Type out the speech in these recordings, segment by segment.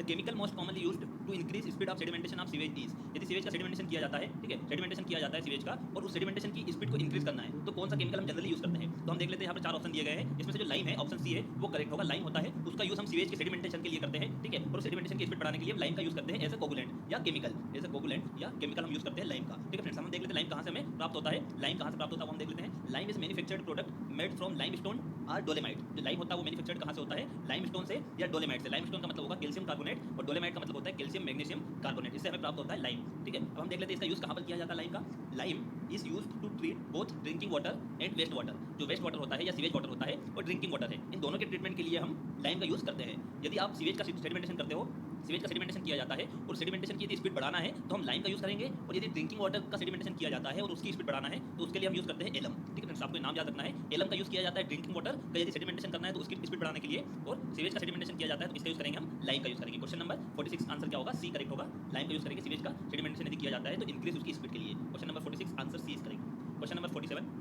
The chemical most commonly used to increase speed of sedimentation of sewage is, यदि sewage का sedimentation किया जाता है, ठीक है, सेडिमेंटेशन किया जाता है सीवेज का और उस सेडिमेंटेशन की स्पीड को इंक्रीज करना है तो कौन सा केमिकल हम जनरली यूज करते हैं। तो हम देख लेते हैं यहाँ पर 4 ऑप्शन दिए गए हैं, इसमें से जो लाइम है ऑप्शन सी है वो करेक्ट होगा। लाइम होता है उसका यूज हम सीवेज के सेडिमेंटेशन के लिए करते हैं, ठीक है, और सेडिमेंटेशन की स्पीड बढ़ाने के लिए हम लाइम का यूज करते हैं एज ए कोगुलेंट या केमिकल, एज ए कोगुलेंट या केमिकल हम यूज करते हैं लाइम का, ठीक है फ्रेंड्स। हम देख लेते हैं लाइम कहाँ से हमें प्राप्त होता है, लाइम कहाँ से प्राप्त होता है वो हम देख लेते हैं। Lime is manufactured product made from limestone और डोलेमाइट। जो लाइम होता है वो मैन्युफैक्चर्ड कहाँ से होता है, लाइमस्टोन से या डोलेमाइट से। लाइमस्टोन का मतलब होगा कैल्शियम कार्बोनेट और डोलेमाइट का मतलब होता है कैल्शियम मैग्नीशियम कार्बोनेट, इससे हमें प्राप्त होता है लाइम, ठीक है। अब हम देख लेते हैं इसका यूज कहाँ पर किया जाता है लाइम का। Lime is used to treat both drinking water and waste water. जो वेस्ट वाटर होता है या सीवेज वाटर होता है और ड्रिंकिंग वाटर है, इन दोनों के ट्रीटमेंट के लिए हम लाइम का यूज करते हैं। यदि आप सीवेज का सेडिमेंटेशन करते हो, सीवेज का सेडिमेंटेशन किया जाता है और सेडिमेंटेशन की यदि स्पीड बढ़ाना है तो हम लाइम का यूज करेंगे, और यदि ड्रिंकिंग वाटर का सेडिमेंटेशन किया जाता है और उसकी स्पीड बढ़ाना है तो उसके लिए हम यूज करते हैं एलम, ठीक है फ्रेंड्स। आपको नाम याद रखना है, एलम का यूज किया जाता है ड्रिंकिंग वाटर का यदि सेडिमेंटेशन करना है तो उसकी स्पीड बढ़ाने के लिए, और सीवेज का सेडिमेंटेशन किया जाता है तो इसका यूज करेंगे हम लाइम का यूज करेंगे। क्वेश्चन नंबर 46 आंसर क्या होगा, सी करेक्ट होगा। लाइम का यूज करेंगे सीवेज का सेडिमेंटेशन यदि किया जाता है तो इंक्रीज उसकी स्पीड के लिए। Question number 46 answer C is correct. Question number 47,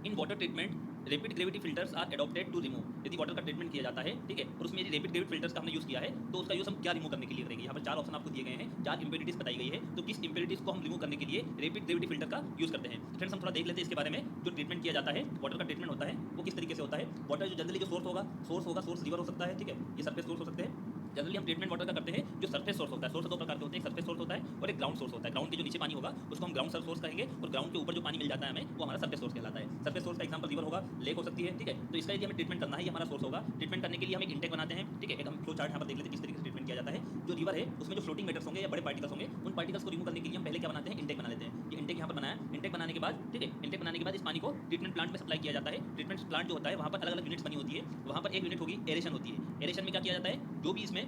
in water treatment rapid gravity filters are adopted to remove. यदि वाटर का ट्रीटमेंट किया जाता है, ठीक है, और उसमें यदि रैपिड ग्रेविटी फिल्टर्स का हमने यूज किया है तो उसका यूज हम क्या रिमूव करने के लिए करेंगे। यहाँ पर 4 ऑप्शन आपको दिए गए हैं, 4 इंप्योरिटीज बताई गई है, तो किस इंप्योरिटीज को हम रिमूव करने के लिए रैपिड ग्रेविटी फिल्टर का यूज करते हैं। फ्रेंड्स हम थोड़ा देख लेते हैं इसके बारे में। जो ट्रीटमेंट किया जाता है, वाटर का ट्रीटमेंट होता है वो किस तरीके से होता है। वाटर जो जनरली जो सोर्स रिवर हो सकता है, ठीक है, ये सरफेस सोर्स हो सकते हैं। जनरली हम ट्रीटमेंट वाटर का करते हैं जो सरफेस सोर्स होता है। सोर्स दो प्रकार के होते हैं, एक सरफेस सोर्स होता है और एक ग्राउंड सोर्स होता है। ग्राउंड के जो नीचे पानी होगा उसको हम ग्राउंड सोर्स कहेंगे, और ग्राउंड के ऊपर जो पानी मिल जाता है हमें वो हमारा सरफेस सोर्स कहलाता है। सरफेस सोर्स का एग्जांपल रिवर होगा, लेक हो सकती है, ठीक है। तो इसका यदि हमें ट्रीटमेंट करना है, ये हमारा सोर्स होगा। ट्रीटमेंट करने के लिए हम एक इंटेक बनाते हैं, ठीक है। एक हम फ्लो चार्ट यहाँ पर देख लेते हैं किस तरीके से ट्रीटमेंट किया जाता है। जो रिवर है उसमें जो फ्लोटिंग मैटर्स होंगे या बड़े पार्टिकल्स होंगे, उन पार्टिकल्स को रिमूव करने के लिए हम पहले क्या बनाते हैं, इंटेक बना लेते हैं। ये इंटेक यहाँ पर बनाया, इंटेक बनाने के बाद, ठीक है, इंटेक बनाने के बाद इस पानी को ट्रीटमेंट प्लांट में सप्लाई किया जाता है। ट्रीटमेंट प्लांट जो होता है वहाँ पर अलग अलग यूनिट्स बनी होती है। वहाँ पर एक यूनिट होगी एरेशन होती है। एरेशन में क्या किया जाता है, जो भी इसमें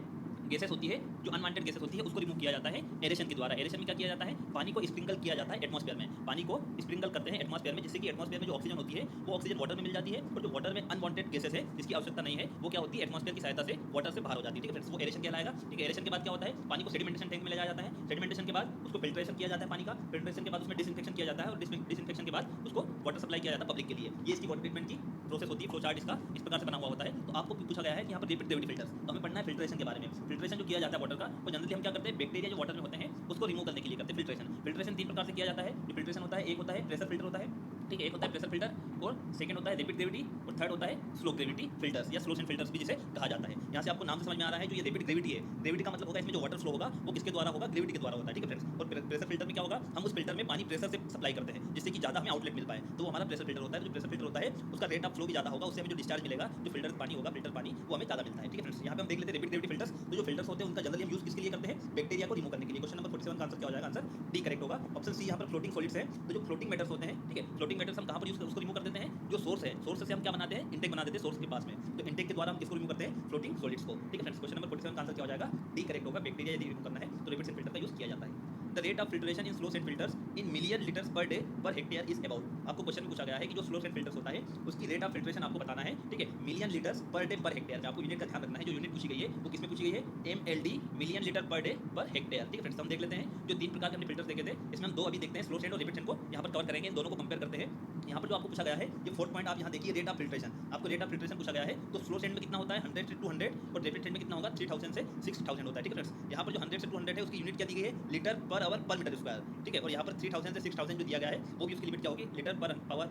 गैसेस होती है, जो अनवांटेड गैसेस होती है उसको रिमूव किया जाता है एरेशन के द्वारा। एरेशन में क्या किया जाता है, पानी को स्प्रिंकल किया जाता है एटमॉस्फेयर में। पानी को स्प्रिंकल करते हैं एटमॉस्फेयर में, जिससे कि एटमॉस्फेयर में जो ऑक्सीजन होती है वो ऑक्सीजन वाटर में मिल जाती है, और जो वाटर में अनवांटेड गैसेस है जिसकी आवश्यकता नहीं है वो क्या होती है, एटमॉस्फेयर की सहायता से वाटर से बाहर हो जाती है, ठीक है फ्रेंड्स। वो एरेशन कहलाएगा, ठीक है। एरेशन के बाद क्या होता है, पानी को सेडिमेंटेशन टैंक में ले जाया जाता है। सेडिमेंटेशन के बाद उसको फिल्ट्रेशन किया जाता है पानी का। फिल्ट्रेशन के बाद उसमें डिसइंफेक्शन किया जाता है, और डिसइंफेक्शन के बाद उसको वाटर सप्लाई किया जाता है पब्लिक के लिए। ये इसकी वाटर ट्रीटमेंट की प्रोसेस होती है। फ्लो चार्ट इसका इस प्रकार से बना हुआ होता है। तो आपको पूछा गया है कि यहाँ पर रैपिड ग्रेविटी फिल्टर्स, तो हमें पढ़ना है फिल्ट्रेशन के बारे में। फिल्ट्रेशन जो किया जाता है वाटर का, वो जनरली हम क्या करते हैं, बैक्टीरिया जो वाटर में होते हैं उसको रिमूव करने के लिए करते हैं फिल्ट्रेशन। फिल्ट्रेशन 3 प्रकार से किया जाता है। जो फिल्ट्रेशन होता है, एक होता है प्रेशर फिल्टर होता है, ठीक है, एक होता है प्रेशर फिल्टर, और सेकंड होता है रैपिड ग्रेविटी, और थर्ड होता है स्लो ग्रेविटी फिल्टर्स या स्लो सेंड फिल्टर्स भी जिसे कहा जाता है। यहाँ से आपको नाम से समझ में आ रहा है जो ये रैपिड ग्रेविटी है, ग्रेविटी का मतलब होगा इसमें जो वाटर फ्लो होगा वो किसके द्वारा होगा, ग्रेविटी के द्वारा होता है, ठीक है फ्रेंड्स। और प्रेशर फिल्टर में क्या होगा, हम उस फिल्टर में पानी प्रेशर से सप्लाई करते हैं जिससे कि ज़्यादा हमें आउटलेट मिल पाए, तो वो हमारा प्रेशर फिल्टर होता है। जो प्रेशर फिल्टर होता है उसका रेट ऑफ फ्लो भी ज़्यादा होगा, उससे हमें जो डिस्चार्ज मिलेगा, जो फिल्टर पानी होगा, फिल्टर पानी वो हमें ज़्यादा मिलता है, ठीक है फ्रेंड्स। यहाँ पे हम देख लेते हैं रैपिड ग्रेविटी फिल्टर्स। तो जो फिल्टर्स होते हैं उनका जनरली हम यूज किसके लिए करते हैं, बैक्टीरिया को रिमूव करने के लिए। क्वेश्चन नंबर 47 का आंसर क्या हो जाएगा, आंसर डी करेक्ट होगा। ऑप्शन सी यहाँ पर फ्लोटिंग सॉलिड्स है, तो जो फ्लोटिंग मैटर्स होते हैं, ठीक है, फ्लोटिंग मैटर्स हम कहाँ पर यूज उसको रिमूव कर देते हैं, जो सोर्स है, सोर्स से हम क्या बनाते हैं, इंटेक बना देते हैं सोर्स के पास में। तो इंटेक के द्वारा हम किसको रिमूव करते हैं, फ्लोटिंग सॉलिड्स को, ठीक है फ्रेंड्स। क्वेश्चन नंबर 47 का आंसर क्या हो जाएगा, डी करेक्ट होगा। बैक्टीरिया यदि रिमूव करना है तो रैपिड फिल्टर का यूज किया जाता है। The rate of filtration in slow sand filters in million litres per day per hectare is about. आपको क्वेश्चन में पूछा गया है कि जो स्लो सेंड फिल्टर्स होता है उसकी रेट ऑफ फिल्ट्रेशन आपको बताना है, ठीक है, million litres per day per hectare में। आपको यूनिट का ध्यान रखना है, जो यूनिट पूछी गई है वो किसमें पूछी गई है, MLD, million litre per day per hectare, ठीक है फ्रेंड्स। हम देख लेते हैं जो 3 प्रकार के हमने फिल्टर्स देखे थे, इसमें हम 2 अभी देखते हैं, स्लो सेंड और रैपिड सेंड को यहाँ पर कवर करेंगे, इन दोनों को कंपेयर करते हैं। यहाँ पर जो आपको पूछा गया है, ये 4th पॉइंट आप यहाँ देखिए, रेट ऑफ फिल्ट्रेशन। आपको रेट ऑफ फिल्ट्रेशन पूछा गया है, तो स्लो सेंड में कितना होता है, 100 से 200, और रैपिड सेंड में कितना होगा, 3000 से 6000 होता है, ठीक है फ्रेंड्स। यहाँ पर जो 100 से 200 है उसकी यूनिट क्या दी गई है, लीटर पर आवर पर मीटर स्क्वायर, ठीक है। और यहाँ पर 3000 से 6000 जो दिया गया है वो भी उसकी लिमिट क्या होगी, लीटर पर आवर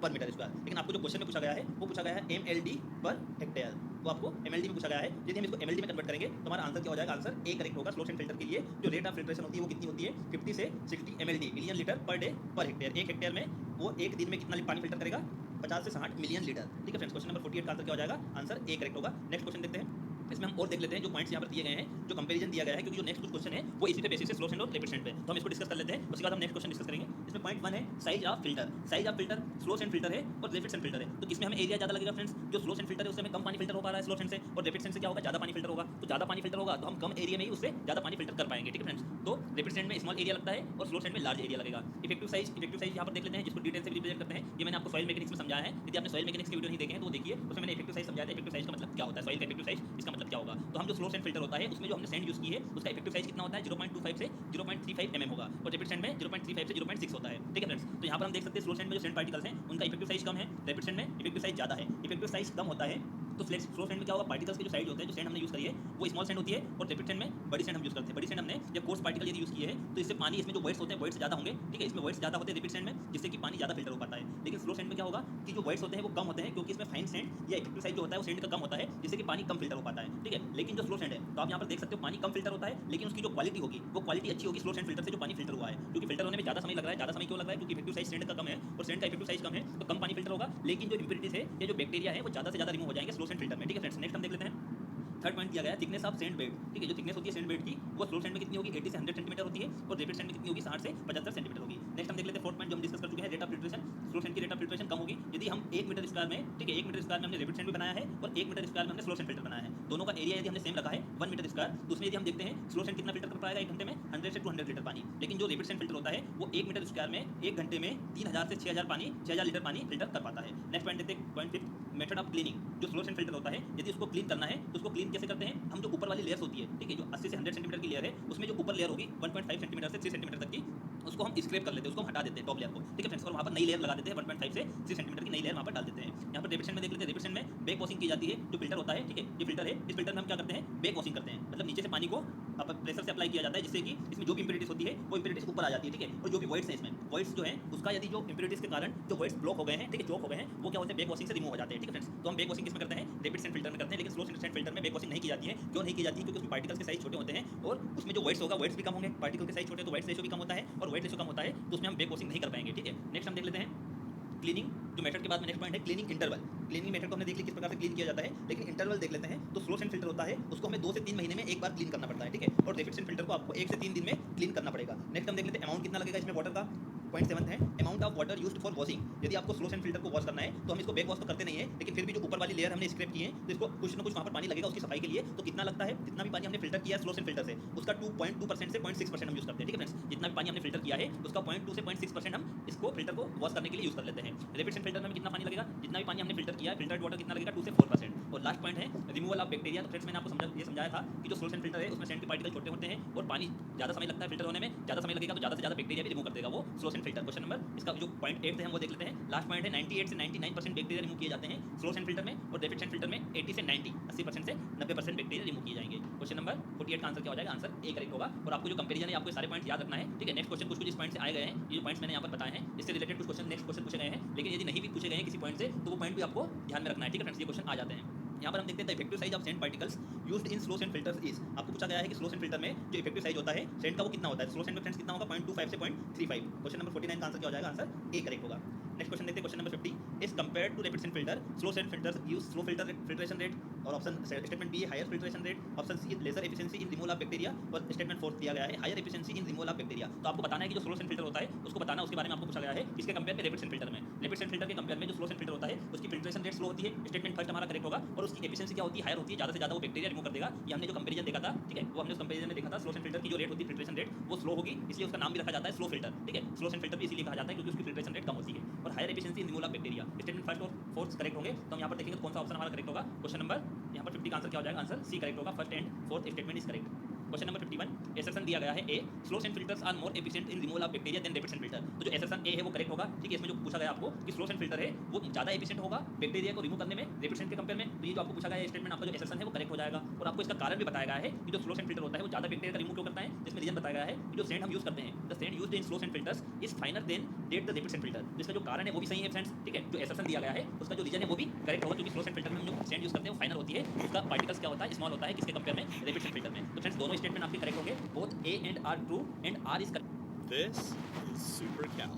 पर मीटर स्क्वायर। लेकिन आपको जो क्वेश्चन में पूछा गया है वो पूछा गया है MLD पर हेक्टेयर, वो आपको MLD में पूछा गया है। यदि हम इसको MLD में कन्वर्ट करेंगे तो हमारा आंसर क्या हो जाएगा, आंसर ए करेक्ट होगा। स्लो सेंड फिल्टर के लिए जो रेट ऑफ फिल्ट्रेशन होती है वो कितनी होती है, 50 से 60 MLD, million litre per day per hectare. एक हेक्टेयर में वो एक दिन में कितना पानी फिल्टर करेगा, 50 से 60 मिलियन लीटर, ठीक है फ्रेंड्स। क्वेश्चन नंबर 48 का आंसर क्या हो जाएगा, आंसर ए करेक्ट होगा। नेक्स्ट क्वेश्चन देखते हैं, इसमें हम और देख लेते हैं जो पॉइंट्स यहाँ पर दिए गए हैं, जो कंपैरिजन दिया गया है, क्योंकि जो नेक्स्ट क्वेश्चन है वो इसी पे बेसिस है, स्लो सेंड और रैपिड सेंड पे। तो हम इसको डिस्कस कर लेते हैं, उसके बाद हम नेक्स्ट क्वेश्चन डिस्कस करेंगे। इसमें पॉइंट 1 है size of filter. Size of filter slow sand filter है और रैपिड सेंड फिल्टर है, तो किसमें हमें एरिया ज़्यादा लगेगा फ्रेंड्स। जो स्लो सेंड फिल्टर है उससे हमें कम पानी फिल्टर हो पा रहा है स्लो सेंड से, और रैपिड सेंड से क्या होगा, ज़्यादा पानी फिल्टर होगा। तो ज़्यादा पानी फिल्टर होगा तो हम कम एरिया में ही उससे ज़्यादा पानी फिल्टर कर पाएंगे, ठीक है फ्रेंड्स। तो रैपिड सेंड में स्मॉल एरिया लगता है और स्लो सेंड में लार्ज एरिया लगेगा। इफेक्टिव साइज यहाँ पर देख लेते हैं, जिसको डिटेल से रिप्रेजेंट करते हैं। ये मैंने आपको सॉइल मैकेनिक्स में समझाया है, यदि आपने सॉइल मैकेनिक्स की वीडियो नहीं देखे हैं तो वो देखिए, उसमें मैंने इफेक्टिव साइज समझाया था। इफेक्टिव साइज का मतलब क्या होता है, सॉइल का इफेक्टिव साइज इसका मतलब क्या होगा। तो हम जो स्लो सेंड फिल्टर होता है उसमें जो हमने सेंड यूज की है उसका इफेक्टिव साइज कितना होता है, 0.25 से 0.35 mm होगा, और रैपिड सेंड में 0.35 से 0.6 होता है, ठीक है फ्रेंड्स। तो यहाँ पर हम देख सकते हैं स्लो सेंड में जो सेंड पार्टिकल्स हैं उनका इफेक्टिव साइज कम है, रैपिड सेंड में इफेक्टिव साइज ज़्यादा है। इफेक्टिव साइज कम होता है तो फ्लो सेंड में क्या होगा, पार्टिकल्स की जो साइज होते हैं, जो सेंड हमने यूज़ करी है वो स्मॉल सेंड होती है, और रैपिड सेंड में बड़ी सेंड हम यूज़ करते हैं। बड़ी सेंड हमने जब कोर्स पार्टिकल यदि यूज़ किए हैं तो इससे पानी, इसमें जो वेट्स होते हैं वेट्स ज़्यादा होंगे, ठीक है, इसमें वेट्स ज़्यादा होते हैं रैपिड सेंड में, जिससे कि पानी ज़्यादा फिल्टर हो पाता है। लेकिन फ्लो सेंड में क्या होगा कि जो वेट्स होते हैं वो कम होते हैं, क्योंकि इसमें फाइन सेंड या इफेक्टिव साइज जो होता है वो सेंड का कम होता है, जिससे कि पानी कम फिल्टर हो पाता है, ठीक है। लेकिन जो स्लो सेंड है, तो आप यहाँ पर देख सकते हो पानी कम फिल्टर होता है, लेकिन उसकी जो क्वालिटी होगी वो क्वालिटी अच्छी होगी स्लो सेंड फिल्टर से जो पानी फिल्टर हुआ है, क्योंकि फिल्टर होने में ज़्यादा समय लग रहा है। ज़्यादा समय क्यों लग रहा है, क्योंकि इफेक्टिव साइज सेंड का कम है, और सेंड का इफेक्टिव साइज कम है, तो कम पानी फिल्टर होगा, लेकिन जो इम्प्योरिटीज है या जो बैक्टीरिया है वो ज़्यादा से ज़्यादा रिमूव हो जाएंगे स्लो सेंड फिल्टर में, ठीक है फ्रेंड्स। नेक्स्ट हम देख लेते हैं। थर्ड पॉइंट दिया गया है थिकनेस ऑफ सेंड बेड, ठीक है। जो थिकनेस होती है सेंड बेड की वो स्लो सेंड में कितनी होगी, 80 से 100 सेंटीमीटर होती है, और रैपिड सेंड में कितनी होगी, 60 से 75 सेंटीमीटर होगी। नेक्स्ट हम देख लेते हैं फोर्थ पॉइंट जो हम डिस्कस कर चुके हैं, rate of filtration. Slow sand की रेट ऑफ फिल्ट्रेशन कम होगी यदि हम 1 मीटर स्क्वायर में, ठीक है, 1 मीटर स्क्वायर में हमने रैपिड सेंड भी बनाया है, और 1 मीटर स्क्वायर में हमने स्लो सेंड फिल्टर बनाया है। दोनों का एरिया यदि हमने सेम रखा है 1 मीटर स्क्वायर, तो उसमें यदि हम देखते हैं स्लो सेंड कितना फिल्टर कर पाएगा 1 घंटे में, 100 से 200 लीटर पानी। लेकिन जो रैपिड सेंड फिल्टर होता है वो 1 मीटर स्क्वायर में 1 घंटे में 3000 से 6000 लीटर पानी फिल्टर कर पाता है। नेक्स्ट पॉइंट देखते हैं, पॉइंट 5 मेथड ऑफ क्लीनिंग। जो स्लो सेंड फिल्टर होता है यदि उसको क्लीन करना है तो उसको क्लीन कैसे करते हैं, हम जो ऊपर वाली लेयर्स होती है, ठीक है, जो 80 से 100 सेंटीमीटर की लेयर है, उसमें जो ऊपर लेयर होगी 1.5 सेंटीमीटर से 3 सेंटीमीटर तक की, उसको हम स्क्रैप कर लेते हैं, उसको हम हटा देते हैं टॉप लेयर को, ठीक है फ्रेंड्स, और वहाँ पर नई लेयर लगा देते हैं 1.5 से 3 सेंटीमीटर की नई लेयर वहाँ पर डाल देते हैं। यहाँ पर रैपिड सेंड में देख लेते हैं, रैपिड सेंड में बैक वॉशिंग की जाती है। जो फिल्टर होता है, ठीक है, ये फिल्टर है, इस फिल्टर में हम क्या करते हैं, बैक वॉशिंग करते हैं, मतलब नीचे से पानी को प्रेशर से अप्लाई किया जाता है, जिससे कि इसमें जो भी इंप्योरिटीज होती है वो इंप्योरिटीज ऊपर आ जाती है, ठीक है। और जो भी वॉइड्स हैं, इसमें वॉइड्स जो है उसका यदि जो इंप्योरिटीज के कारण जो वॉइड्स ब्लॉक हो गए हैं, ठीक है, चौक हो गए हैं, वो क्या होते हैं बैक वॉशिंग से रिमूव हो जाते हैं, ठीक है फ्रेंड्स। तो हम बैक वॉशिंग किसमें करते हैं, रैपिड सेंड फिल्टर में करते हैं, लेकिन स्लो सेंड फिल्टर में बैक वॉशिंग नहीं की जाती है। क्यों नहीं की जाती है, क्योंकि उसमें पार्टिकल्स के साइज छोटे होते हैं, और उसमें जो वॉइड्स होगा वॉइड्स भी कम होंगे, पार्टिकल के साइज छोटे तो वॉइड्स रेशो भी कम होता है, और वॉइड रेशो कम होता है तो उसमें हम बैक वॉशिंग नहीं कर पाएंगे, ठीक है। नेक्स्ट हम देख लेते हैं क्लीनिंग। जो मेथड के बाद में नेक्स्ट पॉइंट है क्लीनिंग इंटरवल। क्लीनिंग मेथड को हमने देख लिया किस प्रकार से क्लीन किया जाता है, लेकिन इंटरवल देख लेते हैं। तो स्लो सेंड फिल्टर होता है उसको हमें 2 से 3 महीने में एक बार क्लीन करना पड़ता है, ठीक है, और रैपिड सेंड फिल्टर को आपको 1 से 3 दिन में क्लीन करना पड़ेगा। नेक्स्ट हम देख लेते हैं अमाउंट कितना लगेगा इसमें वाटर का। पॉइंट 7 है amount of water used for washing. यदि आपको स्लो सेंड फिल्टर को वॉश करना है तो हम इसको बैक वॉश तो करते नहीं है, लेकिन फिर भी जो ऊपर वाली लेयर हमने स्क्रैप की है तो इसको कुछ ना कुछ वहाँ पर पानी लगेगा उसकी सफाई के लिए। तो कितना लगता है, जितना भी पानी हमने फिल्टर किया है स्लो सेंड फिल्टर से उसका 2.2% से 0.6% हम यूज करते हैं, ठीक है फ्रेंड्स। जितना भी पानी हमने फिल्टर किया है उसका 0.2 से 0.6% हम इसको फिल्टर को वॉश करने के लिए यूज कर लेते हैं। रैपिड सेंड फिल्टर में कितना पानी लगेगा, जितना भी पानी हमने फिल्टर किया है फिल्टर्ड वाटर कितना लगेगा 2 से 4%। और लास्ट पॉइंट है रिमूवल ऑफ बैक्टीरिया। तो फ्रेंड्स मैंने आपको समझाया था कि जो स्लो सेंड फिल्टर है उसमें सेंड के पार्टिकल छोटे होते हैं और पानी ज़्यादा समय लगता है फिल्टर होने में, ज़्यादा समय लगेगा तो ज़्यादा से ज़्यादा बैक्टीरिया भी रिमूव कर देगा वो slow sand filter. Question number इसका जो पॉइंट 8 है हम वो देख लेते हैं। लास्ट पॉइंट है 98 से 99% बैक्टीरिया रिमूव किए जाते हैं स्लो सेंड फिल्टर में, और रैपिड सेंड फिल्टर में 80 से 80% से 90% बैक्टीरिया रिमूव किए जाएंगे। क्वेश्चन नंबर 48 का आंसर क्या हो जाएगा, आंसर ए करेक्ट होगा। और आपको जो कंपेरिजन है आपको सारे पॉइंट याद रखना है, ठीक है। नेक्स्ट क्वेश्चन कुछ इस पॉइंट से आए गए हैं, ये जो पॉइंट्स मैंने यहाँ पर बताए हैं इससे रिलेटेड कुछ क्वेश्चन नेक्स्ट क्वेश्चन पूछे गए हैं, लेकिन यदि नहीं भी पूछे गए हैं किसी पॉइंट से तो वो पॉइंट भी आपको ध्यान में रखना है, ठीक है फ्रेंड्स। ये क्वेश्चन आ जाते हैं। यहाँ पर हम देखते हैं effective size of sand particles used in slow sand filters is. आपको पूछा गया है कि स्लो सेंड फिल्टर में जो इफेक्टिव साइज होता है सेंड का वो कितना होता है। स्लो सेंड में फ्रेंड्स कितना होगा 0.25 से 0.35। क्वेश्चन नंबर 49 का आंसर क्या हो जाएगा, आंसर ए करेक्ट होगा। नेक्स्ट क्वेश्चन देखते हैं question number 50 is compared to rapid sand filter slow sand filters use slow filter filtration rate, और ऑप्शन स्टेटमेंट बी है higher filtration rate, option C lesser efficiency in removal of bacteria, और statement 4 दिया गया है higher efficiency in removal of bacteria. तो आपको बताना है कि जो स्लो सेंड फिल्टर होता है उसको बताना, उसके बारे में आपको पूछा गया है किसके कंपेयर में, रैपिड सेंड फिल्टर में। रैपिड सेंड फिल्टर के कंपेयर में जो स्लो सेंड फिल्टर होता है उसकी फिल्ट्रेशन रेट स्लो होती है, स्टेटमेंट फर्स्ट हमारा करेक्ट होगा, और उसकी एफिशिएंसी क्या होती है, हायर होती है, ज़्यादा से ज़्यादा वो बैक्टीरिया रिमूव कर देगा। ये हमने जो कंपेरिजन देखा था, ठीक है, वो हमने उस कंपेरिजन में देखा था स्लो सेंड फिल्टर की जो रेट होती है फिल्ट्रेशन रेट वो स्लो होगी, इसलिए उसका नाम भी रखा जाता है स्लो फिल्टर, ठीक है। स्लो सेंड फिल्टर भी इसीलिए कहा जाता है क्योंकि उसकी फिल्ट्रेशन रेट कम होती है, और higher efficiency in removal of bacteria. Statement first और फोर्थ करेक्ट होंगे, तो हम यहाँ पर देखेंगे तो कौन सा ऑप्शन हमारा करेक्ट होगा। क्वेश्चन नंबर यहाँ पर 50 का आंसर क्या हो जाएगा, आंसर सी करेक्ट होगा। First and fourth statement is correct. Question number 51 assertion दिया गया है A slow sand filters are more efficient in removal of bacteria than rapid sand filter. तो जो एसर्शन ए है वो करेक्ट होगा, ठीक है। इसमें जो पूछा गया आपको कि स्लो सेंड फिल्टर है वो ज़्यादा एफिशिएंट होगा बैक्टीरिया को रिमूव करने में रैपिड सेंड के कंपेयर में। तो ये जो आपको पूछा गया स्टेटमेंट आपका जो एसर्शन है वो करेक्ट हो जाएगा, और आपको इसका कारण भी बताया गया है कि जो स्लो सेंड फिल्टर होता है वो ज़्यादा बैक्टीरिया का रिमूव क्यों करता है, जिसमें रीजन बताया गया है कि जो सेंड हम यूज करते हैं the sand used in slow sand filters is finer than the rapid sand filter. जिसका जो कारण है वो भी सही है फ्रेंड्स, ठीक है। जो एसर्शन दिया गया है उसका जो रीजन है वो भी करेक्ट होगा, क्योंकि स्लो सेंड फिल्टर में हम जो सेंड यूज करते हैं वो फाइनर होती है, उसका पार्टिकल्स क्या होता है स्मॉल होता है, किसके कंपेयर में, रैपिड सेंड फिल्टर में। तो फ्रेंड्स दोनों स्टेटमेंट आपके करेक्ट होंगे, both A and R true and R is correct. This is Super Cal.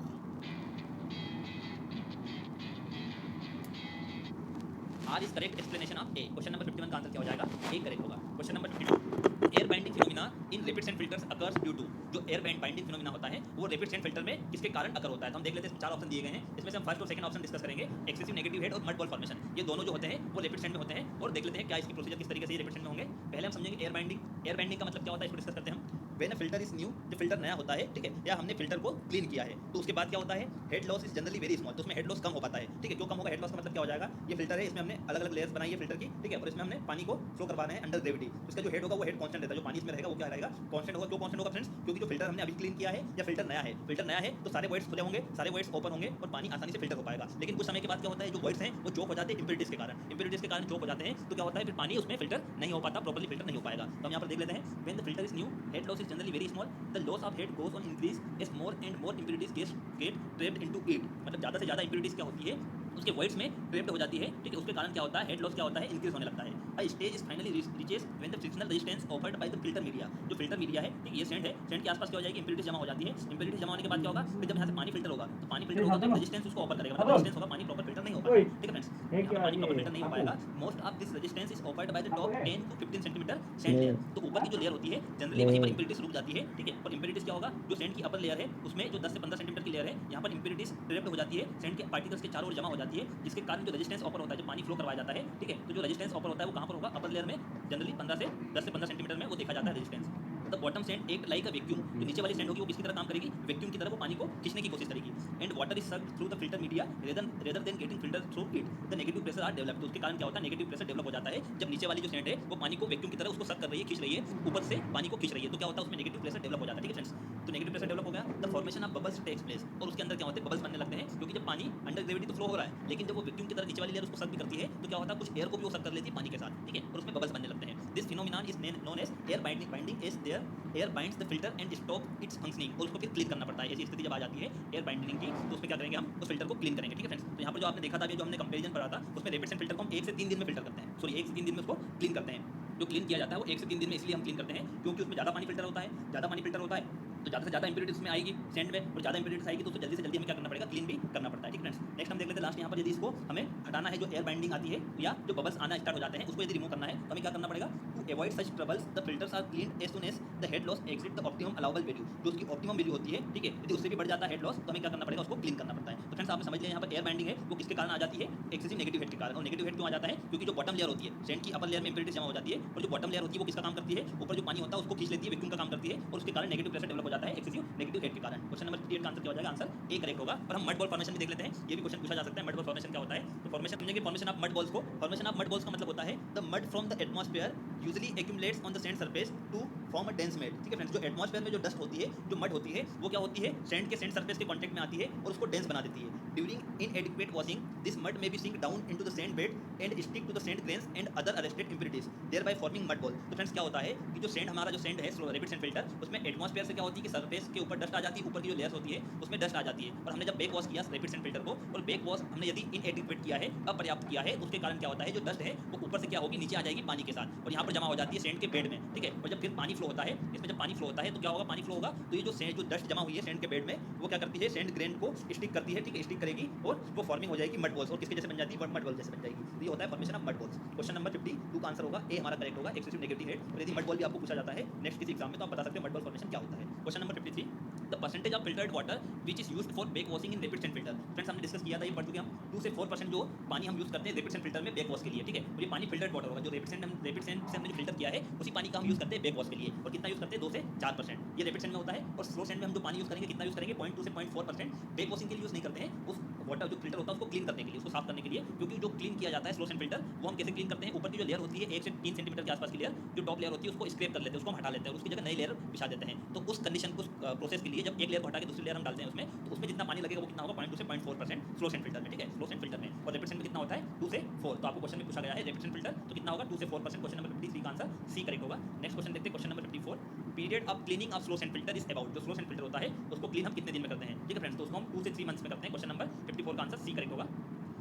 R is correct explanation of A. Question number 51 का आंसर क्या हो जाएगा, A करेक्ट होगा। Question number 52 air binding phenomena in rapid sand filters occurs due to. जो air binding phenomena होता है वो rapid sand filter में किसके कारण अकर होता है। तो हम देख लेते हैं, चार ऑप्शन दिए गए हैं, इसमें से हम फर्स्ट और सेकंड ऑप्शन डिस्कस करेंगे। एक्सेसिव नेगेटिव हेड और मड बॉल फॉर्मेशन, ये दोनों जो होते हैं वो रैपिड सेंड में होते हैं, और देख लेते हैं क्या इसकी प्रोसीजर किस तरीके से रैपिड सेंड में होंगे। पहले हम समझेंगे एयर बाइंडिंग। एयर बाइंडिंग का मतलब क्या होता है इसको डिस्कस करते हैं हम। व्हेन फिल्टर इज न्यू, जो फिल्टर नया होता है, ठीक है, या हमने फिल्टर को क्लीन किया है तो उसके बाद क्या होता है, head loss is generally very small. तो उसमें हेड लॉस कम हो पाता है, ठीक है। क्यों कम होगा, हेड लॉस का मतलब क्या हो जाएगा, ये फिल्टर है, इसमें हमने अलग अलग लेयर्स बनाई है फिल्टर की, ठीक है, और इसमें हमने पानी को फ्लो करवाना है अंडर ग्रेविटी। इसका जो हेड होगा वो हेड कांस्टेंट रहता है, जो पानी इसमें रहेगा वो क्या रहेगा, कांस्टेंट होगा, क्यों कांस्टेंट होगा फ्रेंड्स? क्योंकि जो फिल्टर हमने अभी क्लीन किया है या फिल्टर नया है, फिल्टर नया है तो सारे वॉइड्स खुले होंगे, सारे वॉइड्स ओपन होंगे और पानी आसानी से फिल्टर हो पाएगा। लेकिन कुछ समय के बाद क्या होता है, जो वॉइड्स हैं वो चोक हो जाते हैं इम्प्योरिटीज के कारण, इम्प्योरिटीज के कारण चोक हो जाते हैं, तो क्या होता है फिर पानी उसमें फिल्टर नहीं हो पाता, प्रॉपर्ली फिल्टर नहीं हो पाएगा। तो हम यहाँ पर देख लेते हैं, when the filter is new, head loss is generally very small, the loss of head goes on increase as more and more impurities get trapped into it. मतलब ज़्यादा से ज़्यादा इम्प्योरिटीज क्या होती है उसके वॉइड्स में ट्रैप्ड हो जाती है, ठीक है, उसके कारण क्या होता है, हेड लॉस क्या होता है, इंक्रीज होने लगता है। अ stage is finally reaches when the frictional resistance offered by the filter media, जो फिल्टर मीडिया है, ठीक है, ये सेंड है, सेंड के आसपास क्या हो जाएगी, इम्प्योरिटीज जमा हो जाती है, इम्प्योरिटीज जमा होने के बाद क्या होगा, फिर जब यहाँ से पानी फिल्टर होगा तो पानी फिल्टर होगा तो रेजिस्टेंस उसको ऑफर करेगा, मतलब रेजिस्टेंस होगा, पानी प्रॉपर फिल्टर नहीं हो पाएगा, ठीक है फ्रेंड्स, यहाँ पर पानी प्रॉपर फिल्टर नहीं हो पाएगा। Most of this resistance is offered by the top 10 to 15 centimetre send layer, तो ऊपर की जो लेयर होती है जनरली वहीं पर इम्प्योरिटीज रुक जाती है, ठीक है, और इम्प्योरिटीज क्या होगा, जो सेंड की अपर लेयर है उसमें जो 10 से 15 सेंटीमीटर की लेयर है, यहाँ पर इम्प्योरिटीज ट्रैप्ड हो जाती है, सेंड के पार्टिकल्स के चारों ओर जमा हो जाती है, जिसके कारण जो रेजिस्टेंस ऑफर होता है, जो पानी फ्लो करवाया जाता है, ठीक है, तो जो रेजिस्टेंस ऑफर होता है वो कहाँ पर होगा, अपर लेयर में, जनरली 10 से 15 सेंटीमीटर में वो देखा जाता है रेजिस्टेंस। द बॉटम सेंड एक लाइक अ वैक्यूम, जो नीचे वाली सेंड होगी वो किसकी तरह काम करेगी, वैक्यूम की तरह वो पानी को खींचने की कोशिश करेगी। And water is sucked through the filter media rather than getting filter through it, the negative pressure are developed, तो उसके कारण क्या होता है, नेगेटिव प्रेशर डेवलप हो जाता है, जब नीचे वाली जो सेंड है वो पानी को वैक्यूम की तरह उसको सक कर रही है, खींच रही है, ऊपर से पानी को खींच रही है, तो क्या होता है उसमें नेगेटिव प्रेशर डेवलप हो जाता है, ठीक है फ्रेंड्स। तो नेगेटिव प्रेशर डेवलप हो गया, the formation of bubbles takes place, और उसके अंदर क्या होते हैं, बबल्स बनने लगते हैं, क्योंकि जब पानी अंडर ग्रेविटी तो फ्लो हो रहा है, लेकिन जब वो वैक्यूम की तरह नीचे वाली लेयर उसको सक भी करती है, तो क्या होता है कुछ एयर को भी वो सक कर लेती है पानी के साथ, ठीक है, और उसमें बबल्स बनने लगते हैं। This phenomenon is known as air binding as there air binds the filter and stop its functioning, और उसको फिर क्लीन करना पड़ता है। ऐसी स्थिति जब आ जाती है एयर बाइंडिंग की, तो उसमें क्या करेंगे, हम उस फिल्टर को क्लीन करेंगे, ठीक है फ्रेंड्स। तो यहाँ पर जो आपने देखा था, जो हमने कंपेरिजन पढ़ा था, उसमें रेपिड सेंट फिल्टर को हम 1 से 3 दिन में फिल्टर करते हैं, सॉरी 1 से 3 दिन में उसको क्लीन करते हैं। जो क्लीन किया जाता है वो 1 से 3 दिन में इसलिए हम क्लीन करते हैं क्योंकि उसमें ज़्यादा पानी फिल्टर होता है, ज़्यादा पानी फिल्टर होता है तो ज़्यादा से ज़्यादा इंप्योरिटीज उसमें आएगी सेंड में, और ज़्यादा इंप्योरिटीज आएगी तो उसको जल्दी से जल्दी हमें क्या करना पड़ेगा, क्लीन भी करना पड़ता है, ठीक है फ्रेंड्स। नेक्स्ट हम देख लेते हैं लास्ट यहाँ पर, यदि इसको हमें हटाना है, जो एयर बाइंडिंग आती है या जो बबल्स आना स्टार्ट हो जाते हैं उसको यदि रिमूव करना है तो हमें क्या करना पड़ेगा, to avoid such troubles the filters are clean as soon as the head loss exit the optimum allowable value, जो उसकी ऑप्टिमम वैल्यू होती है, ठीक है, यदि उससे भी बढ़ जाता है हेड लॉस तो हमें क्या करना पड़ेगा, उसको क्लीन करना पड़ता है। तो फ्रेंड्स आपने समझ लिया यहाँ पर एयर बाइंडिंग है वो किसके कारण आ जाती है, एक्सेसिव नेगेटिव हेड के कारण। और नेगेटिव हेड क्यों आ जाता है, क्योंकि जो बॉटम लेयर होती है सेंड की अपर लेयर में इंप्योरिटीज जमा हो जाती है, और जो बॉटम लेयर होती है वो किसका काम करती है, ऊपर जो पानी होता है उसको खींच लेती है, वैक्यूम का काम करती है, और उसके कारण नेगेटिव प्रेशर डेवलप हो जाता है एक्सेसिव नेगेटिव हेड के कारण। क्वेश्चन नंबर 58 का आंसर क्या हो जाएगा, आंसर ए करेक्ट होगा। और हम मड बॉल फॉर्मेशन भी देख लेते हैं, ये भी क्वेश्चन पूछा जा सकता है, मड बॉल फॉर्मेशन क्या होता है। तो फॉर्मेशन समझेंगे, फॉर्मेशन ऑफ मड बॉल्स को। फॉर्मेशन ऑफ मड बॉल्स का मतलब होता है the mud from the atmosphere usually accumulates on the sand surface to form a dense mat, ठीक है फ्रेंड्स। जो एटमॉस्फेयर में जो डस्ट होती है, जो मड होती है, वो क्या होती है, सैंड सरफेस के कांटेक्ट में आती है और उसको डेंस बना देती है। During inadequate washing this mud may be sink down into the sand bed and stick to the sand grains and other arrested impurities thereby forming mud ball. तो फ्रेंड्स क्या होता है कि जो सैंड हमारा जो सैंड है रैपिड सैंड फिल्टर, उसमें एटमॉस्फेयर से क्या होती है कि सरफेस के ऊपर डस्ट आ जाती है, ऊपर की जो लेयर्स होती है उसमें डस्ट आ जाती है, और हमने जब बैक वॉश किया रैपिड सैंड फिल्टर को, और बैक वॉश हमने यदि इनएडिक्वेट किया है, अपर्याप्त किया है, तो उसके कारण क्या होता है, जो डस्ट है वो ऊपर से क्या होगी, नीचे आ जाएगी पानी के साथ, और यहाँ पर जमा हो जाती है सैंड के बेड में, ठीक है। और जब फिर पानी फ्लो होता है, इसमें जब पानी फ्लो होता है तो क्या होगा, पानी फ्लो होगा तो ये जो सैंड, जो डस्ट जमा हुई है सैंड के बेड में, वो क्या करती है, सैंड ग्रेन को स्टिक करती है, ठीक है, स्टिक करेगी और वो फॉर्मिंग हो जाएगी मड बॉल्स, और किसके जैसे बन जाती है, मड बॉल जैसे बन जाएगी। तो ये होता है formation of mud balls. Question number 52 का आंसर होगा ए, हमारा करेक्ट होगा, एक्सेसिव नेगेटिव हेड। और यदि मड बॉल भी आपको पूछा जाता है नेक्स्ट किसी एग्जाम में, तो आप बता सकते हैं मड बॉल फॉर्मेशन क्या होता है। Question number 53, the percentage of filtered water which is used for back washing in rapid sand filter. Friends हमने डिस्कस किया था, ये पढ़ चुके हम, 2 से 4% जो पानी हम यूज करते हैं रैपिड सैंड फिल्टर में बैक वॉश के लिए, ठीक है। और ये पानी फिल्टर्ड वाटर होगा, जो रैपिड सैंड से हमने जो फिल्टर किया है उसी पानी का हम यूज करते हैं बैक वॉश के लिए। और कितना यूज करते हैं, 2 से 4%, ये रैपिड सैंड में होता है। और स्लो सैंड में हम जो पानी यूज करेंगे, कितना यूज करेंगे, 0.2 से 0.4%। बैक वॉशिंग के लिए यूज नहीं करते हैं, उस वाटर जो फिल्टर होता है उसको क्लीन करने के लिए, उसको साफ करने के लिए, क्योंकि जो क्लीन किया जाता है स्लो सैंड फिल्टर, वो हम कैसे क्लीन करते हैं, ऊपर की जो लेयर होती है 1 से 3 सेंटीमीटर के आसपास की लेयर, जो टॉप लेयर होती है उसको स्क्रैप कर लेते हैं, उसको हम हटा लेते हैं और उसकी जगह नई लेयर बिछा देते हैं। तो उस कंडीशन, उस प्रोसेस के लिए जब एक लेयर को हटा के दूसरी लेयर हम डालते हैं उसमें, तो उसमें जितना पानी लगेगा वो कितना होगा, 0.2 से 0.4% स्लो सैंड फिल्टर में, ठीक है, स्लो सैंड फिल्टर में। और रैपिड सैंड में कितना होता है, 2 से 4। तो आपको क्वेश्चन में पूछा गया है रैपिड सैंड फिल्टर तो कितना होगा, 2 से 4%। क्वेश्चन नंबर 53 का आंसर सी करेक्ट होगा। नेक्स्ट क्वेश्चन देखते हैं, question number 54, period of cleaning of slow sand filter is about. जो स्लो सैंड फिल्टर होता है उसको क्लीन हम कितने दिन में करते हैं, ठीक है फ्रेंड्स। तो उसको हम 2 से 3 मंथ्स में करते हैं। क्वेश्चन नंबर 54 का आंसर सी करेक्ट होगा।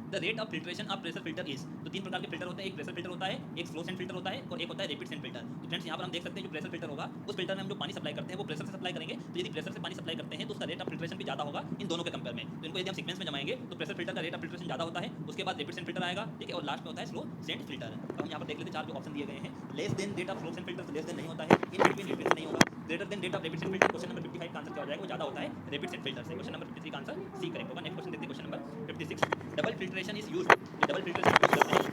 The rate of filtration of pressure filter is. तो 3 प्रकार के फिल्टर होते हैं, एक प्रेशर फिल्टर होता है, एक स्लो सैंड फिल्टर होता है, और एक होता है रैपिड सैंड फिल्टर। तो फ्रेंड्स यहाँ पर हम देख सकते हैं जो प्रेशर फिल्टर होगा, उस फिल्टर में हम जो पानी सप्लाई करते हैं वो प्रेशर से सप्लाई करेंगे। तो यदि प्रेशर से पानी सप्लाई करते हैं तो उसका रेट ऑफ फिल्ट्रेशन भी ज़्यादा होगा इन दोनों के कंपेयर में। तो इनको यदि हम सीक्वेंस में जमाएंगे तो प्रेशर फिल्टर का रेट ऑफ फिल्ट्रेशन ज़्यादा होता है, उसके बाद रैपिड सैंड फिल्टर आएगा, ठीक है, और लास्ट में होता है स्लो सैंड फिल्टर। तो हम यहाँ पर देख लेते हैं 4 जो ऑप्शन दिए गए हैं। Less than rate of slow sand filter, less than नहीं होता है, इन बिटवीन डिफरेंस नहीं होगा, greater than rate of rapid sand filter. Question number 55 का आंसर क्या हो जाएगा, वो ज़्यादा होता है रैपिड सैंड फिल्टर से। क्वेश्चन नंबर 53 का आंसर सी करेक्ट होगा। नेक्स्ट क्वेश्चन देखते हैं, question number 56, double filtration is used. Double filtration use करते हैं,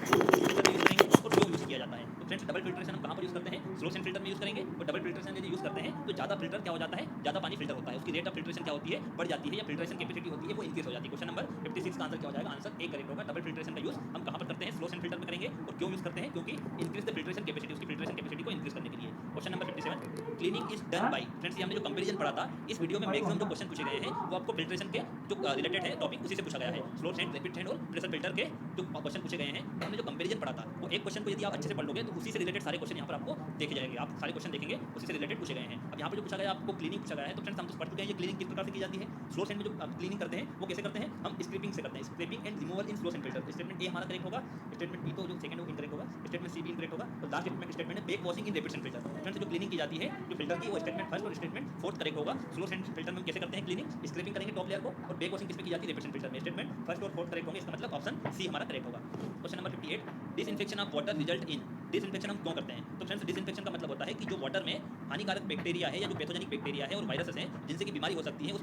फिल्टर में यूज करेंगे उसको क्यों यूज किया जाता है। तो फ्रेंड्स डबल फिल्ट्रेशन हम कहाँ पर यूज करते हैं, स्लो सैंड फिल्टर में यूज करेंगे। और डबल फिल्ट्रेशन यदि यूज करते हैं तो ज़्यादा फिल्टर क्या हो जाता है, ज़्यादा पानी फिल्टर होता है, उसकी रेट ऑफ फिल्ट्रेशन क्या होती है, बढ़ जाती है, या फिल्ट्रेशन कैपेसिटी होती है वो इंक्रीज हो जाती है। क्वेश्चन नंबर 56 का आंसर क्या हो जाएगा, आंसर ए करेक्ट होगा। डबल फिल्ट्रेशन का यूज हम कहाँ पर करते हैं, स्लो सेंड फिल्टर में करेंगे। और क्यों यूज करते हैं, क्योंकि इंक्रीज द फिल्ट्रेशन कैपेसिटी, उसकी फिल्ट्रेशन कैपेसिटी को इंक्रीज करने के लिए। Question number 57, cleaning is done by. Friends ये हमने जो कंपैरिजन पढ़ा था, इस वीडियो में मैक्सिमम जो क्वेश्चन पूछे गए हैं वो आपको फिल्ट्रेशन के जो रिलेटेड है टॉपिक उसी से पूछा गया है। स्लो सेंड, रैपिड सेंड और प्रेशर फिल्टर के जो क्वेश्चन पूछे गए हैं, हमने जो कंपैरिजन पढ़ा था वो एक क्वेश्चन को यदि आप अच्छे से पढ़ लोगे तो उसी से रिलेटेड सारे क्वेश्चन यहाँ पर आपको देखे जाएंगे। आप सारे क्वेश्चन देखेंगे उसी से रिलेटेड पूछे गए हैं। अब यहाँ पर जो पूछा गया आपको क्लीनिंग पूछा गया है, तो फ्रेंड्स हम तो पढ़ चुके हैं ये क्लीनिंग किस प्रकार से की जाती है। स्लो सेंड में जो क्लीनिंग करते हैं वो कैसे करते हैं, हम स्क्रीपिंग से करते हैं, scraping and removal in slow sand filter. Statement A हमारा करेक्ट होगा, स्टेटमेंट बी तो जो सेकंड है वो इनकरेक्ट होगा, स्टेटमेंट सी भी इनकरेक्ट होगा और लास्ट स्टेटमेंट है बैक वॉशिंग इन रैपिड सेंड फिल्टर। फ्रेंड्स जो क्लीनिंग की जाती है जो फिल्टर की, वो स्टेटमेंट फर्स्ट और स्टेटमेंट फोर्थ करेक्ट होगा। स्लो सेंड फिल्टर में हम कैसे करते हैं क्लीनिंग, स्क्रैपिंग करेंगे टॉप लेयर को, और बैक वॉशिंग किसमें की जाती है, रैपिड सेंड फिल्टर में। स्टेटमेंट फर्स्ट और फोर्थ करेक्ट होंगे, इसका मतलब ऑप्शन सी हमारा करेक्ट होगा। Question number 58, disinfection of water result in. Disinfection हम क्यों करते हैं, तो फ्रेंड्स डिसइंफेक्शन का मतलब होता है कि जो वाटर में हानिकारक बैक्टीरिया है या जो पैथोजेनिक बैक्टीरिया है और वायरसेस हैं जिनसे कि बीमारी हो सकती है, उस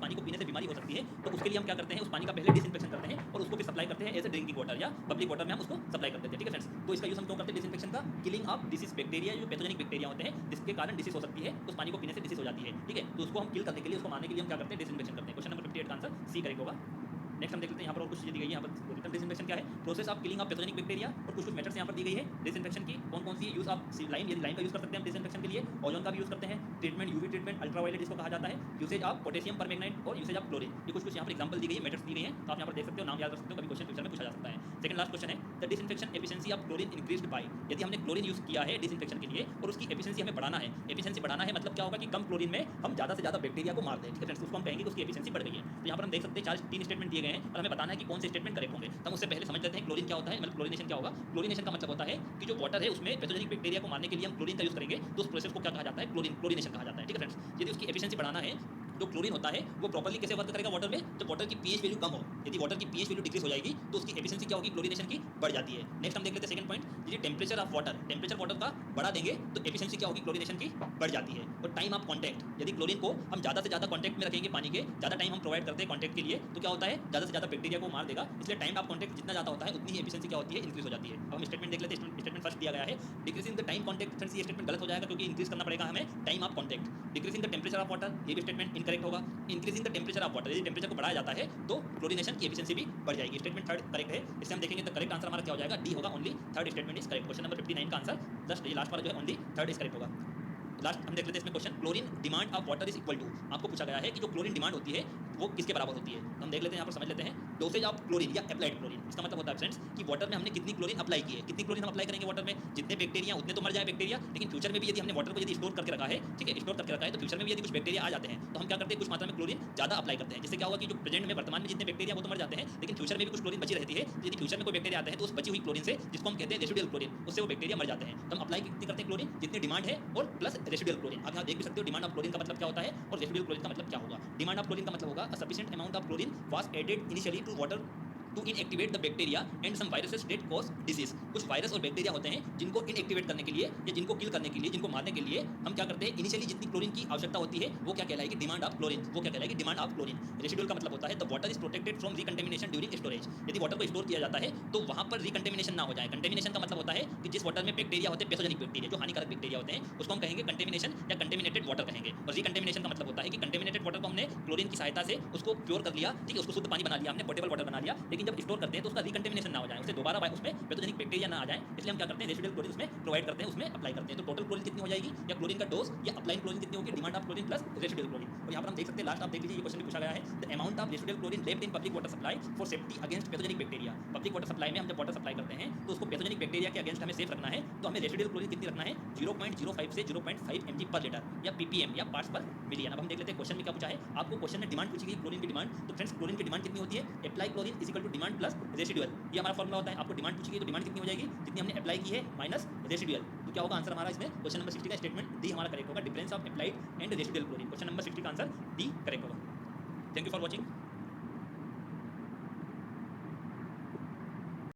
पानी को पीने से बीमारी हो सकती है, तो उसके लिए हम क्या करते हैं, उस पानी का पहले डिसइंफेक्शन करते हैं और उसको फिर सप्लाई करते हैं एज ए ड्रिंकिंग वाटर या पब्लिक वाटर में हम उसको सप्लाई करते हैं। ठीक है फ्रेंड्स, तो इसका यूज हम क्यों करते हैं डिसइंफेक्शन का, किलिंग ऑफ डिसीज बैक्टीरिया, जो पैथोजेनिक बैक्टीरिया होते हैं जिसके कारण डिसीज हो सकती है, उस पानी को पीने से डिसीज हो जाती है। ठीक है, तो उसको हम किल करने के लिए, उसको मारने के लिए हम क्या करते हैं, डिसइंफेक्शन करते हैं। क्वेश्चन नंबर 58 का आंसर सी करेक्ट होगा। नेक्स्ट हम देख लेते हैं यहाँ पर और कुछ चीज़ दी गई है। यहाँ पर रिटर्न डिसइंफेक्शन क्या है, process of killing of pathogenic bacteria, और कुछ मेथड्स यहाँ पर दी गई है डिसइंफेक्शन की। कौन कौन सी यूज ऑफ लाइम, यदि लाइम का यूज कर सकते हैं हम डिसइंफेक्शन के लिए, ओजोन का भी यूज करते हैं, ट्रीटमेंट यूवी ट्रीटमेंट, अल्ट्रावायलेट जिसको कहा जाता है, यूसेज ऑफ पोटेशियम परमैंगनेट और यूसेज ऑफ क्लोरीन। ये कुछ यहाँ पर एग्जांपल दी गई है, मेथड्स दी गई हैं, तो आप यहाँ पर देख सकते हो, नाम याद रख सकते हो, कभी क्वेश्चन फ्यूचर में पूछा जा सकता है। सेकंड लास्ट क्वेश्चन है, the disinfection efficiency of chlorine increased by. यदि हमने क्लोरीन यूज किया है डिसइंफेक्शन के लिए और उसकी एफिशिएंसी हमें बढ़ाना है, एफिशिएंसी बढ़ाना है मतलब क्या होगा कि कम क्लोरीन में हम ज़्यादा से ज़्यादा बैक्टीरिया को मार दें। ठीक है फ्रेंड्स, उसको हम कहेंगे कि उसकी एफिशिएंसी बढ़ गई है। तो यहाँ पर हम देख सकते हैं 3 स्टेटमेंट दिए गए हैं और हमें बताना है कि कौन से स्टेटमेंट करेक्ट होंगे। तो हम उससे पहले समझ लेते हैं क्लोरीन क्या होता है, मतलब क्लोरीनेशन क्या होगा। क्लोरीनेशन का मतलब होता है कि जो वाटर है उसमें पैथोजेनिक बैक्टीरिया को मारने के लिए हम क्लोरीन का यूज करेंगे, तो उस प्रोसेस को क्या कहा जाता है, क्लोरीनेशन कहा जाता है। ठीक है फ्रेंड्स, यदि उसकी एफिशिएंसी बढ़ाना है, जो क्लोरीन होता है वो प्रॉपर्ली कैसे वर्क करेगा वाटर में, जब वाटर की पीएच वैल्यू कम हो। यदि वाटर की पीएच वैल्यू डिक्रीज हो जाएगी तो उसकी एफिशिएंसी क्या होगी, क्लोरीनेशन की बढ़ जाती है। नेक्स्ट हम देख लेते हैं सेकंड पॉइंट, यदि temperature of water, temperature water का बढ़ा देंगे तो एफिशिएंसी क्या होगी, क्लोरीनेशन की बढ़ जाती है। और टाइम ऑफ कॉन्टैक्ट, यदि क्लोरीन को हम ज़्यादा से ज़्यादा कॉन्टैक्ट में रखेंगे पानी के, ज़्यादा टाइम हम प्रोवाइड करते हैं कॉन्टैक्ट के लिए, तो क्या होता है, ज़्यादा से ज़्यादा बैक्टीरिया को मार देगा। इसलिए टाइम ऑफ कॉन्टैक्ट जितना ज़्यादा होता है उतनी ही एफिशिएंसी क्या होती है, इंक्रीज हो जाती है। अब हम स्टेटमेंट देख लेते हैं। स्टेटमेंट फर्स्ट दिया गया है, decreasing the time contact. Friends ये स्टेटमेंट गलत हो जाएगा क्योंकि इंक्रीज करना पड़ेगा हमें time of contact. Decreasing the temperature of water, ये भी स्टेटमेंट इनकरेक्ट होगा। Increasing the temperature of water, यदि टेम्परेचर को बढ़ाया जाता है तो क्लोरीनेशन की एफिशिएंसी भी बढ़ जाएगी। स्टेटमेंट थर्ड करेक्ट है। इससे हम देखेंगे तो करेक्ट आंसर हमारा क्या हो जाएगा, डी होगा। Only third statement is correct. Question number 59 का आंसर जस्ट ये लास्ट वाला जो है ओनली थर्ड इज करेक्ट होगा। लास्ट हम देख लेते हैं इसमें question, chlorine demand of water is equal to. आपको पूछा गया है कि जो क्लोरीन डिमांड होती है वो किसके बराबर होती है। तो हम देख लेते हैं, यहाँ पर समझ लेते हैं, डोसेज ऑफ क्लोरीन या अप्लाइड क्लोरीन। इसका मतलब होता है फ्रेंड्स कि वाटर में हमने कितनी क्लोरीन अप्लाई की है, कितनी क्लोरीन हम अप्लाई करेंगे वाटर में, जितने बैक्टीरिया उतने तो मर जाए बैक्टीरिया, लेकिन फ्यूचर में भी यदि हमने वाटर को यदि स्टोर करके रखा है, ठीक है, स्टोर करके रखा है, तो फ्यूचर में भी यदि कुछ बैक्टीरिया आ जाते हैं तो हम क्या करते हैं, कुछ मात्रा में क्लोरीन ज़्यादा अप्लाई करते हैं, जिससे क्या होगा कि जो प्रेजेंट में वर्तमान में जितने बैक्टीरिया वो तो मर जाते हैं, लेकिन फ्यूचर में भी कुछ क्लोरीन बची रहती है। यदि फ्यूचर में कोई बैक्टीरिया आते हैं तो उस बची हुई क्लोरीन से, जिसको हम कहते हैं रेसिडुअल क्लोरीन, उससे वो बैक्टीरिया मर जाते हैं। तो हम अप्लाई कितनी करते हैं क्लोरीन, जितनी डिमांड है और प्लस रेसिडुअल क्लोरीन। आप यहाँ देख भी सकते हो डिमांड ऑफ क्लोरीन का मतलब क्या होता है और रेसिडुअल क्लोरीन का मतलब क्या होगा। डिमांड ऑफ क्लोरीन का मतलब होगा sufficient amount of chlorine was added initially to water to inactivate the bacteria and some viruses that cause disease. कुछ वायरस और बैक्टीरिया होते हैं जिनको इनएक्टिवेट करने के लिए या जिनको किल करने के लिए, जिनको मारने के लिए हम क्या करते हैं, इनिशियली जितनी क्लोरीन की आवश्यकता होती है वो क्या कहलाएगी, डिमांड ऑफ क्लोरीन। वो क्या कहलाएगी, डिमांड ऑफ क्लोरीन। रेसिडुअल का मतलब होता है the water is protected from recontamination during storage. यदि वाटर को स्टोर किया जाता है तो वहाँ पर रिकंटेमिनेशन ना हो जाए। कंटेमिनेशन का मतलब होता है कि जिस वाटर में बैक्टीरिया होते हैं, पैथोजेनिक बैक्टीरिया, जो हानिकारक बैक्टीरिया होते हैं, उसको हम कहेंगे कंटेमिनेशन या कंटेमिनेटेड वाटर कहेंगे। और रिकंटेमिनेशन का मतलब होता है कि कंटेमिनेटेड वाटर को हमने क्लोरीन की सहायता से उसको प्योर कर लिया, ठीक है, उसको शुद्ध पानी बना लिया, हमने पोर्टेबल वाटर बना लिया, लेकिन जब स्टोर करते हैं तो उसका रिकंटेमिनेशन ना हो जाए, उससे दोबारा उसमें पैथोजेनिक बैक्टीरिया ना आ जाए, इसलिए हम क्या करते हैं, रेसिडुअल क्लोरीन उसमें प्रोवाइड करते हैं, उसमें अप्लाई करते हैं। तो टोटल क्लोरीन कितनी हो जाएगी, या क्लोरीन का डोज या अप्लाइड क्लोरीन कितनी होगी, demand of chlorine plus residual chlorine. और यहाँ पर हम देख सकते हैं, लास्ट आप देख लीजिए, ये क्वेश्चन भी पूछा गया है, the amount of residual chlorine left in public water supply for safety against pathogenic bacteria. Public water supply में हम जब वाटर सप्लाई करते हैं तो उसको पैथोजेनिक बैक्टीरिया के अगेंस्ट हमें सेफ रखना है, तो हमें रेसिडुअल क्लोरीन कितनी रखना है, 0.05 से 0.5 mg पर लीटर या ppm या पार्ट्स पर मिलियन। अब हम देख लेते हैं क्वेश्चन में क्या पूछा है। आपको क्वेश्चन में डिमांड पूछी गई क्लोरीन की डिमांड, तो फ्रेंड्स क्लोरीन की डिमांड कितनी होती है, apply chlorine is equal to demand plus residual. ये हमारा फॉर्मूला होता है। आपको डिमांड पूछी गई तो डिमांड कितनी हो जाएगी, जितनी हमने अप्लाई की है माइनस रेसिडुअल। तो क्या होगा आंसर हमारा इसमें, क्वेश्चन नंबर 60 का स्टेटमेंट डी हमारा करेक्ट होगा, difference of applied and residual chlorine. Question number 60 का आंसर डी करेक्ट होगा। Thank you for watching.